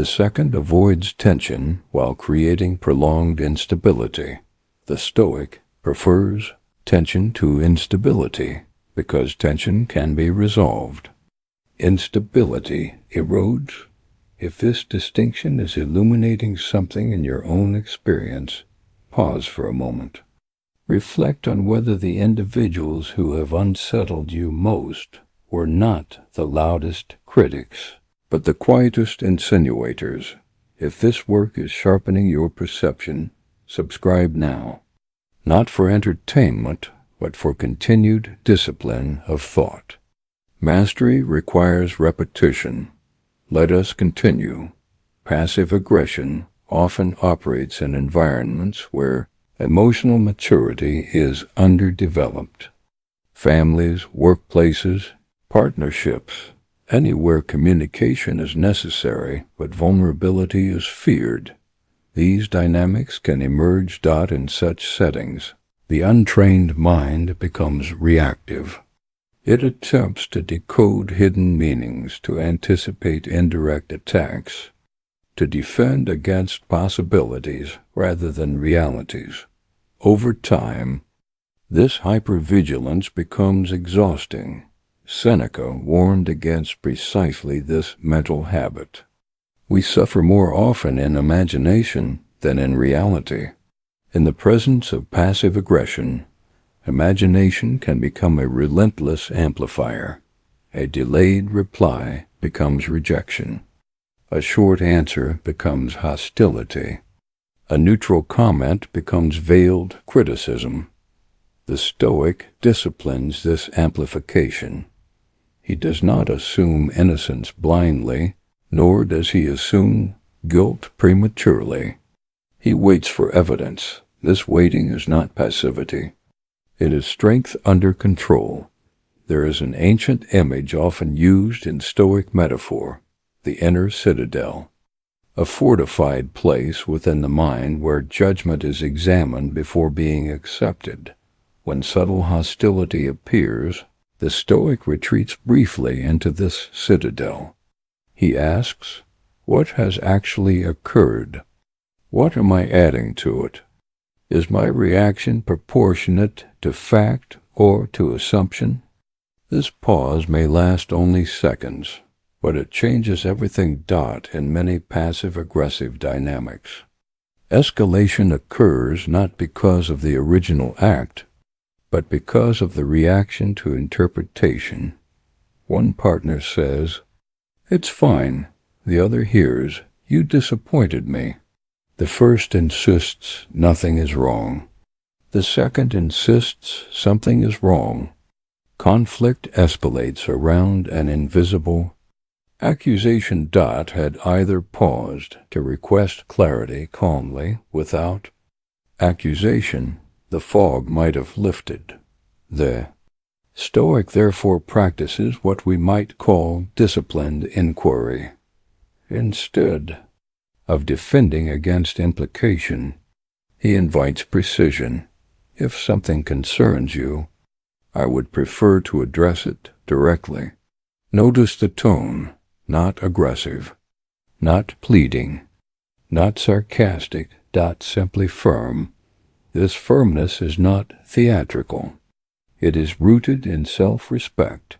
The second avoids tension while creating prolonged instability. The Stoic prefers tension to instability because tension can be resolved. Instability erodes. If this distinction is illuminating something in your own experience, pause for a moment. Reflect on whether the individuals who have unsettled you most were not the loudest critics, but the quietest insinuators. If this work is sharpening your perception, subscribe now. Not for entertainment, but for continued discipline of thought. Mastery requires repetition. Let us continue. Passive aggression often operates in environments where emotional maturity is underdeveloped. Families, workplaces, partnerships, anywhere communication is necessary but vulnerability is feared. These dynamics can emerge. In such settings, the untrained mind becomes reactive. It attempts to decode hidden meanings, to anticipate indirect attacks, to defend against possibilities rather than realities. Over time, this hypervigilance becomes exhausting. Seneca warned against precisely this mental habit. We suffer more often in imagination than in reality. In the presence of passive aggression, imagination can become a relentless amplifier. A delayed reply becomes rejection. A short answer becomes hostility. A neutral comment becomes veiled criticism. The Stoic disciplines this amplification. He does not assume innocence blindly, nor does he assume guilt prematurely. He waits for evidence. This waiting is not passivity. It is strength under control. There is an ancient image often used in Stoic metaphor, the inner citadel, a fortified place within the mind where judgment is examined before being accepted. When subtle hostility appears, the Stoic retreats briefly into this citadel. He asks, what has actually occurred? What am I adding to it? Is my reaction proportionate to fact or to assumption? This pause may last only seconds, but it changes everything. In many passive-aggressive dynamics. Escalation occurs not because of the original act, but because of the reaction to interpretation. One partner says, "It's fine." The other hears, "You disappointed me." The first insists nothing is wrong. The second insists something is wrong. Conflict escalates around an invisible accusation. Had either paused to request clarity calmly without accusation, the fog might have lifted. The Stoic therefore practices what we might call disciplined inquiry. Instead of defending against implication, he invites precision. If something concerns you, I would prefer to address it directly. Notice the tone, not aggressive, not pleading, not sarcastic, simply firm. This firmness is not theatrical. It is rooted in self-respect.